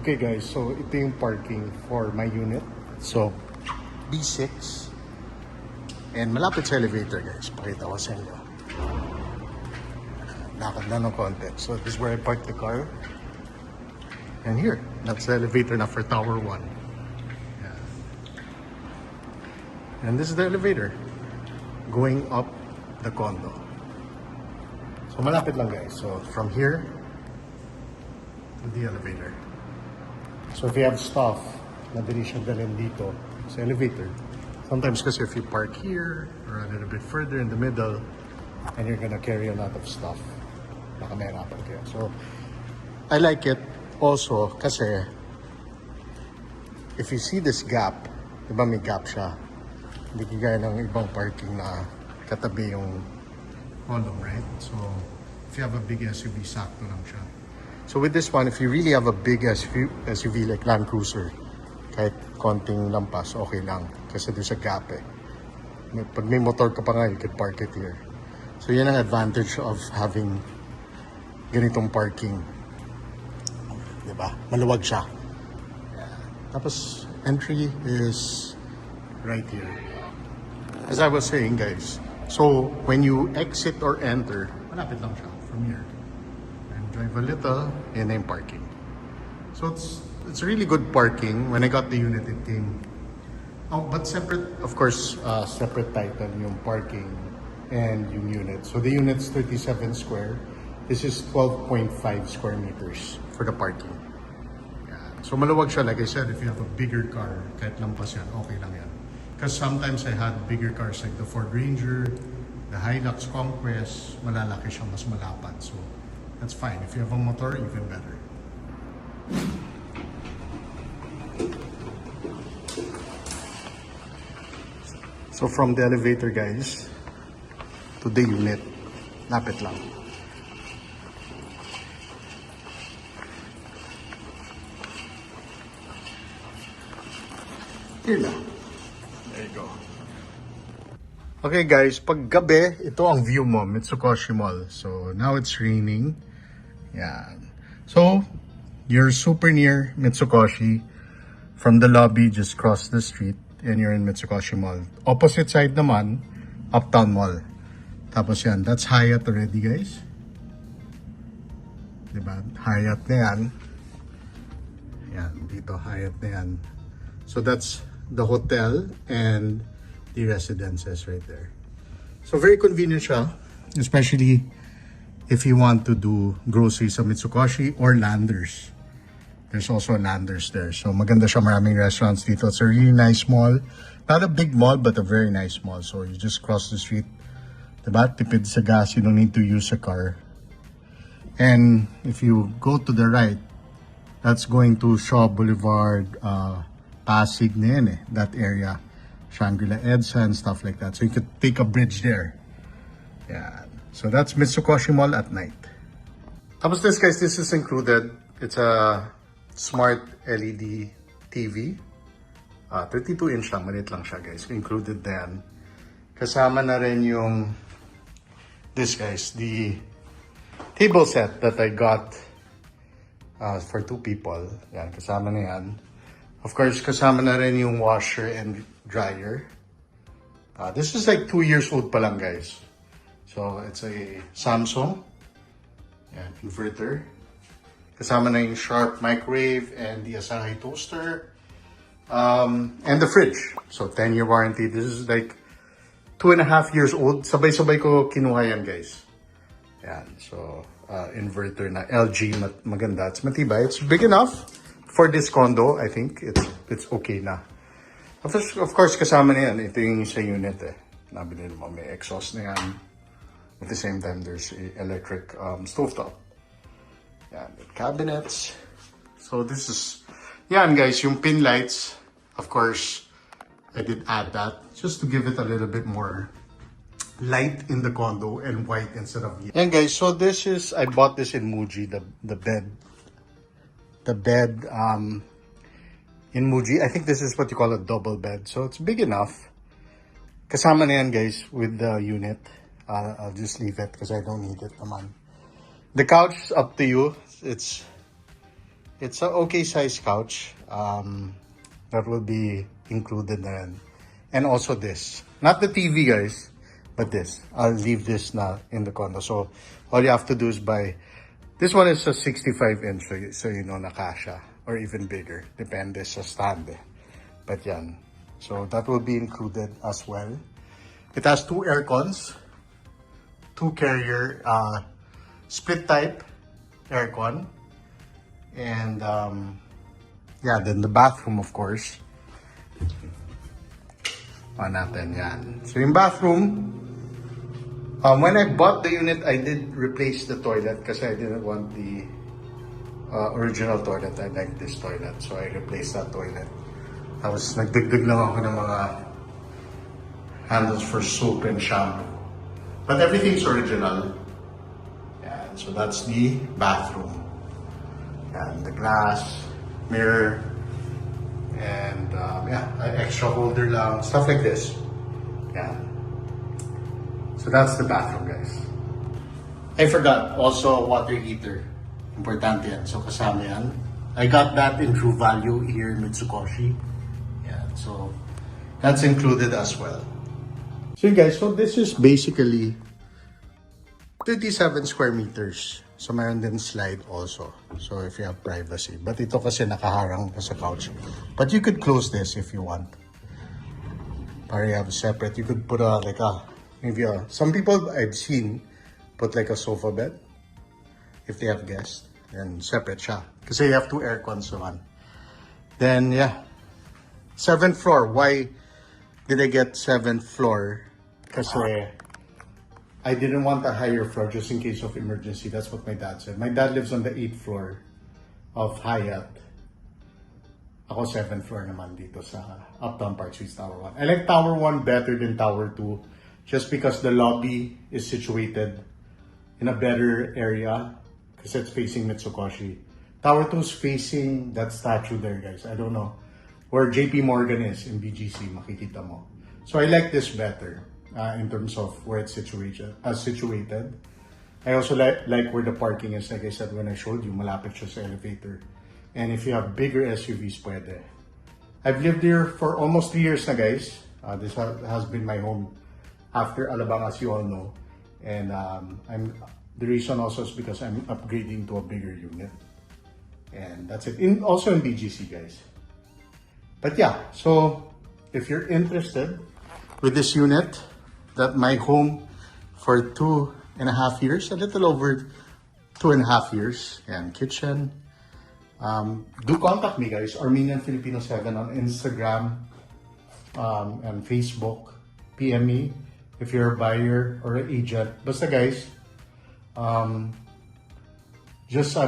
Okay guys, so ito yung parking for my unit. So, B6. And malapit sa elevator guys. Pakita ko sa inyo. Lakad na ng konti. So, this is where I park the car. And here, that's the elevator na for Tower 1. Yeah. And this is the elevator going up the condo. So, malapit lang guys. So, from here to the elevator. So if you have stuff, madali siyang dalhin dito sa elevator. Sometimes kasi if you park here or a little bit further in the middle and you're gonna carry a lot of stuff, baka mahirapan kayo. So I like it also kasi if you see this gap, diba may gap siya? Hindi kagaya ng ibang parking na katabi yung column, right? So if you have a big SUV, sakto lang siya. So with this one, if you really have a big SUV like Land Cruiser, kahit konting lampas, okay lang. Kasi there's a gap eh. Pag may motor ka pa nga, you could park it here. So yan ang advantage of having ganitong parking. Diba? Maluwag siya. Tapos entry is right here. As I was saying guys, so when you exit or enter, malapit lang siya from here. Drive a little, and then parking. So it's really good parking. When I got the unit, it came. Oh, but separate, of course, separate title yung parking and yung unit. So the unit's 37 square. This is 12.5 square meters for the parking. Yeah. So maluwag siya, like I said, if you have a bigger car, kahit lampas yan, okay lang yan. Because sometimes I had bigger cars like the Ford Ranger, the Hilux Conquest, malalaki siya, mas malapad. So that's fine. If you have a motor, even better. So from the elevator, guys, to the unit, lapit lang. Here na. There you go. Okay guys, pag gabi, ito ang view mo, Mitsukoshi Mall. So now it's raining. Yan. So, you're super near Mitsukoshi. From the lobby, just cross the street and you're in Mitsukoshi Mall. Opposite side naman, Uptown Mall. Tapos yan, that's Hyatt already guys. Diba? Hyatt na yan. Yan, dito Hyatt na yan. So that's the hotel and the residences right there. So very convenient siya, especially if you want to do groceries sa Mitsukoshi or Landers. There's also a Landers there. So maganda siya, maraming restaurants dito. It's a really nice mall. Not a big mall, but a very nice mall. So you just cross the street. Diba? Tipid sa gas, you don't need to use a car. And if you go to the right, that's going to Shaw Boulevard, Pasig na yan eh, that area. Shangri-La EDSA and stuff like that. So you could take a bridge there. Yeah. So that's Mitsukoshi Mall at night. Tapos this guys, this is included. It's a smart LED TV. 32-inch lang, maliit lang siya guys. Included then. Kasama na rin yung this guys, the table set that I got for 2 people. Yan, kasama na yan. Of course, kasama na rin yung washer and dryer. This is like 2 years old pa lang guys. So it's a Samsung inverter. Kasama na yung Sharp microwave and the Asahi toaster. And the fridge. So 10-year warranty. This is like 2.5 years old. Sabay-sabay ko kinuha yan guys. Yan. So inverter na LG, maganda. It's matibay. It's big enough for this condo. I think it's okay na. Of course, kasama na yan. Ito yung sa unit eh. Nabili naman, may exhaust na yan. At the same time, there's electric stovetop. Yan, cabinets. So this is, yan guys, yung pin lights. Of course, I did add that just to give it a little bit more light in the condo and white instead of yellow. Yan guys, so this is, I bought this in Muji, the bed. The bed, in Muji, I think this is what you call a double bed. So it's big enough. Kasama na yan guys with the unit. I'll just leave it because I don't need it naman. The couch is up to you. It's it's a okay size couch. That will be included then. And also this. Not the TV, guys, but this. I'll leave this now in the condo. So all you have to do is buy. This one is a 65-inch, so you know nakasha. Or even bigger. Depende sa stand. But yan. So that will be included as well. It has 2 air cons. 2 carrier split type aircon. And yeah, then the bathroom, of course. Natin yan. So yung bathroom, when I bought the unit, I did replace the toilet kasi I didn't want the original toilet. I like this toilet, so I replaced that toilet. Tapos nagdagdag lang ako ng mga handles for soap and shampoo. But everything's original. Yeah, so that's the bathroom. And the glass, mirror, and yeah, an extra holder lang, stuff like this. Yeah. So that's the bathroom, guys. I forgot, also water heater. Importante yan. So kasama yan. I got that in True Value here in Mitsukoshi. Yeah, so that's included as well. So guys, so this is basically 37 square meters. So mayroon din slide also. So if you have privacy. But ito kasi nakaharang pa sa couch. But you could close this if you want. Para you have separate. You could put maybe some people I've seen put like a sofa bed. If they have guests. And separate siya. Kasi you have 2 air cons naman. Then yeah. 7th floor. Why did I get 7th floor? Kasi I didn't want a higher floor just in case of emergency. That's what my dad said. My dad lives on the 8th floor of Hyatt. Ako 7th floor naman dito sa Uptown Park Suites Tower 1. I like Tower 1 better than Tower 2 just because the lobby is situated in a better area because it's facing Mitsukoshi. Tower 2 is facing that statue there, guys. I don't know where JP Morgan is in BGC, makikita mo. So I like this better. In terms of where it's situated. I also like where the parking is. Like I said when I showed you, malapit siya sa elevator. And if you have bigger SUVs, pwede. I've lived here for almost 3 years na, guys. This has been my home after Alabang, as you all know. And the reason also is because I'm upgrading to a bigger unit. And that's it. Also in BGC, guys. But yeah, so if you're interested with this unit, that my home for 2.5 years, a little over 2.5 years, and kitchen. Do contact me, guys. Armenian Filipino 7 on Instagram and Facebook. PM me if you're a buyer or an agent. Basta, guys, just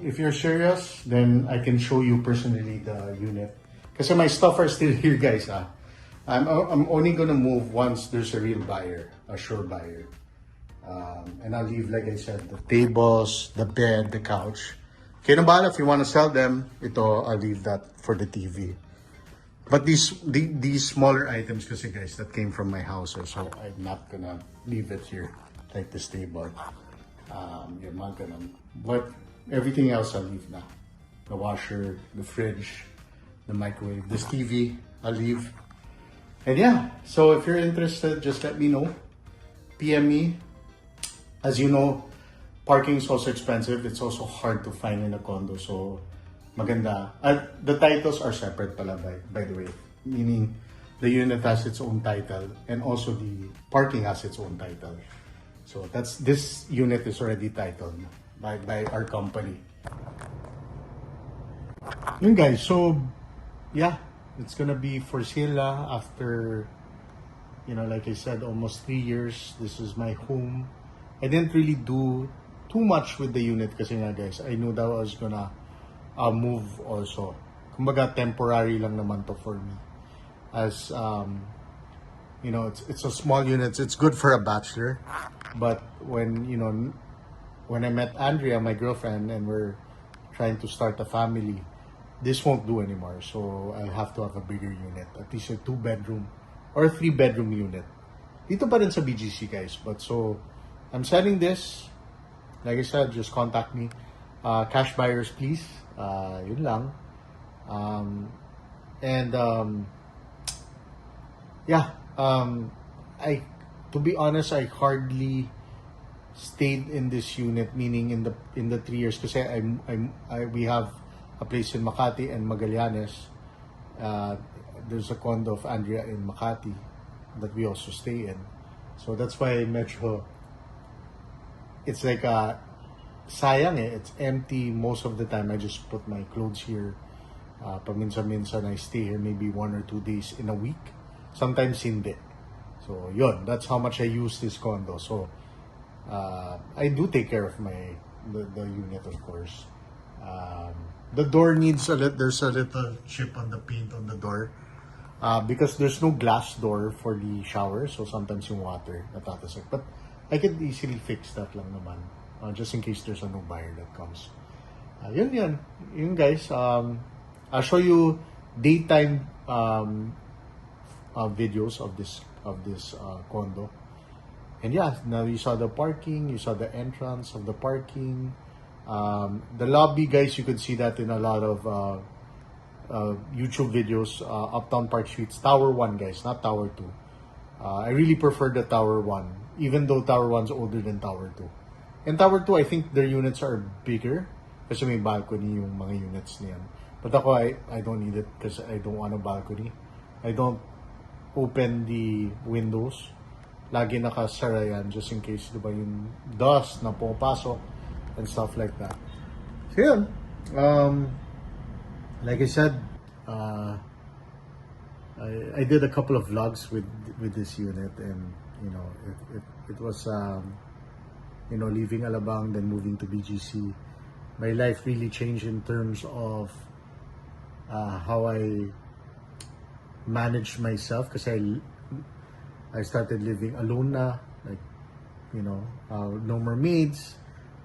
if you're serious, then I can show you personally the unit. Kasi my stuff are still here, guys. I'm only gonna move once there's a real buyer, a sure buyer. And I'll leave, like I said, the tables, the bed, the couch. Kaya na bahala, if you want to sell them, I'll leave that for the TV. But these smaller items kasi, guys, that came from my house, so I'm not gonna leave it here, like this table. You're not gonna, but everything else I'll leave now. The washer, the fridge, the microwave, this TV, I'll leave. And yeah, so if you're interested, just let me know. PM me. As you know, parking is also expensive. It's also hard to find in a condo. So, maganda. The titles are separate pala, by the way. Meaning, the unit has its own title. And also the parking has its own title. So, this unit is already titled by our company. Yun, guys. So, yeah. It's gonna be for sale after, like I said, almost 3 years. This is my home. I didn't really do too much with the unit kasi nga, guys, I knew that I was gonna move also. Kumbaga, temporary lang naman to for me. As, it's a small unit. It's good for a bachelor. But when I met Andrea, my girlfriend, and we're trying to start a family, this won't do anymore, so I'll have to have a bigger unit, at least a 2-bedroom or a 3-bedroom unit. Dito pa rin sa BGC, guys. But so, I'm selling this. Like I said, just contact me. Cash buyers, please. Yun lang. And yeah, I to be honest, I hardly stayed in this unit, meaning in the 3 years, kasi we have a place in Makati and Magallanes. There's a condo of Andrea in Makati that we also stay in. So that's why medyo it's like sayang eh. It's empty most of the time. I just put my clothes here. Paminsan-minsan I stay here maybe 1 or 2 days in a week. Sometimes hindi. So yun, that's how much I use this condo. So I do take care of the unit, of course. The door needs there's a little chip on the paint on the door. Because there's no glass door for the shower, so sometimes yung water natatasik. But I could easily fix that lang naman, just in case there's a new buyer that comes. Yun guys. I'll show you daytime videos of this condo. And yeah, now you saw the parking, you saw the entrance of the parking. The lobby, guys, you could see that in a lot of YouTube videos. Uptown Park Suites, Tower 1, guys, not Tower 2. I really prefer the Tower 1, even though Tower 1's older than Tower 2. And Tower 2, I think their units are bigger kasi may balcony yung mga units niyan. But ako, I don't need it because I don't want a balcony. I don't open the windows. Lagi nakasara yan just in case, diba, yung dust na pumapasok and stuff like that. So yun, like I said, I did a couple of vlogs with this unit, and you know, it was leaving Alabang then moving to BGC. My life really changed in terms of how I manage myself, because I started living alone na, like, you know, no more maids.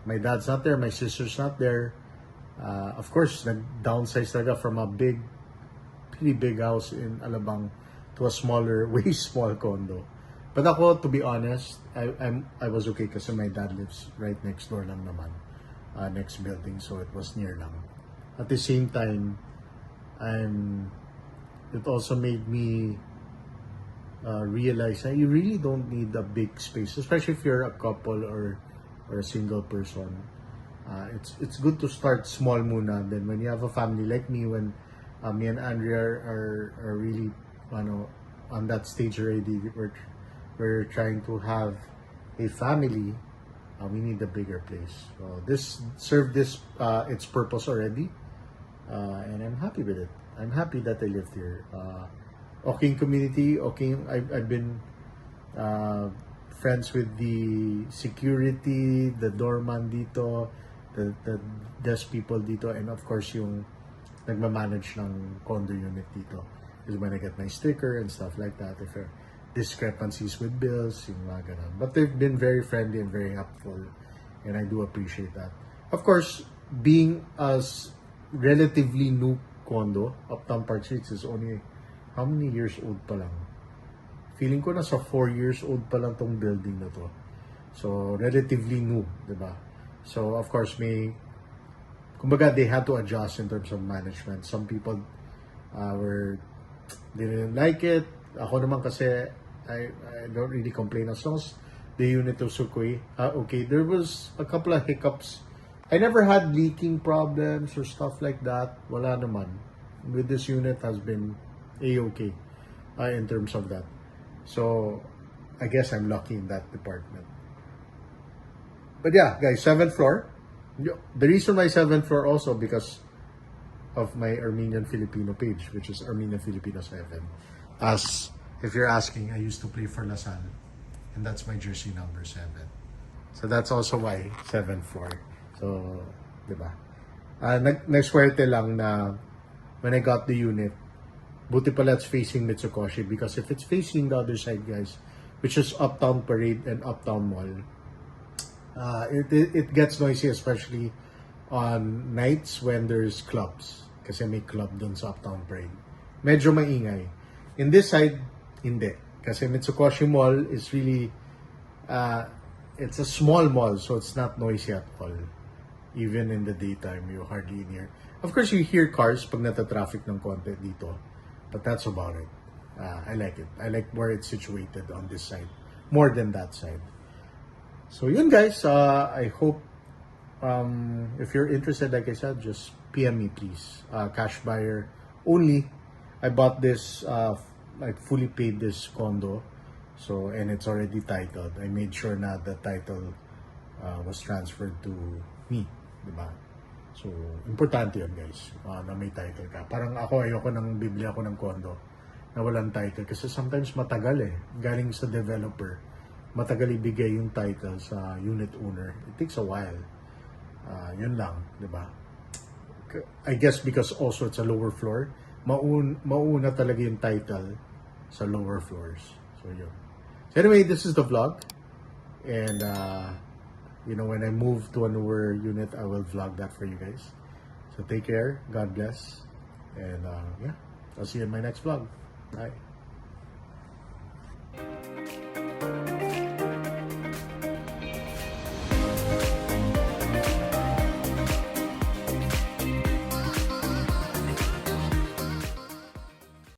My dad's not there, my sister's not there. Of course, nag-downsize talaga from a pretty big house in Alabang to a smaller, way small condo. But ako, to be honest, I was okay kasi my dad lives right next door lang naman, next building, so it was near lang. At the same time, it also made me realize that you really don't need a big space, especially if you're a couple or a single person. It's good to start small muna. Then when you have a family like me, when me and Andrea are really on that stage already, we're trying to have a family, we need a bigger place. So this served its purpose already, and I'm happy with it. I'm happy that I lived here. Okay community, okay. I've been friends with the security, the doorman dito, the desk people dito, and of course yung nagmamanage ng condo unit dito is when I get my sticker and stuff like that. If there are discrepancies with bills, yung mga ganun. But they've been very friendly and very helpful, and I do appreciate that. Of course, being as relatively new condo, Uptown Park Suites is only how many years old pa lang? Feeling ko nasa 4 years old pa lang tong building na to. So, relatively new, diba? So, of course, kumbaga, they had to adjust in terms of management. Some people didn't like it. Ako naman kasi, I don't really complain as long as the unit was okay. There was a couple of hiccups. I never had leaking problems or stuff like that. Wala naman. With this unit has been A-okay in terms of that. So, I guess I'm lucky in that department. But yeah, guys, 7th floor. The reason why 7th floor also because of my Armenian Filipino page, which is Armenian Filipino 7. As if you're asking, I used to play for LaSalle, and that's my jersey number 7. So that's also why 7th floor. So, diba? Nag-swerte lang na when I got the unit, buti pala it's facing Mitsukoshi, because if it's facing the other side, guys, which is Uptown Parade and Uptown Mall, it gets noisy, especially on nights when there's clubs. Kasi may club dun sa Uptown Parade. Medyo maingay. In this side, hindi. Kasi Mitsukoshi Mall is really, it's a small mall, so it's not noisy at all. Even in the daytime, you hardly hear. Of course, you hear cars pag nata-traffic ng konti dito. But that's about it. I like it. I like where it's situated on this side. More than that side. So yun guys, I hope if you're interested, like I said, just PM me please. Cash buyer only. I bought this, I fully paid this condo. So, and it's already titled. I made sure na the title was transferred to me. Diba? So, importante yun guys, na may title ka. Parang ako, ayoko nang bibili ako ng condo na walang title. Kasi sometimes matagal galing sa developer. Matagal ibigay yung title sa unit owner. It takes a while. Yun lang, di ba? I guess because also it's a lower floor, mauna talaga yung title sa lower floors. So yun. So anyway, this is the vlog. And when I move to a newer unit, I will vlog that for you guys. So take care, God bless. And yeah, I'll see you in my next vlog. Bye.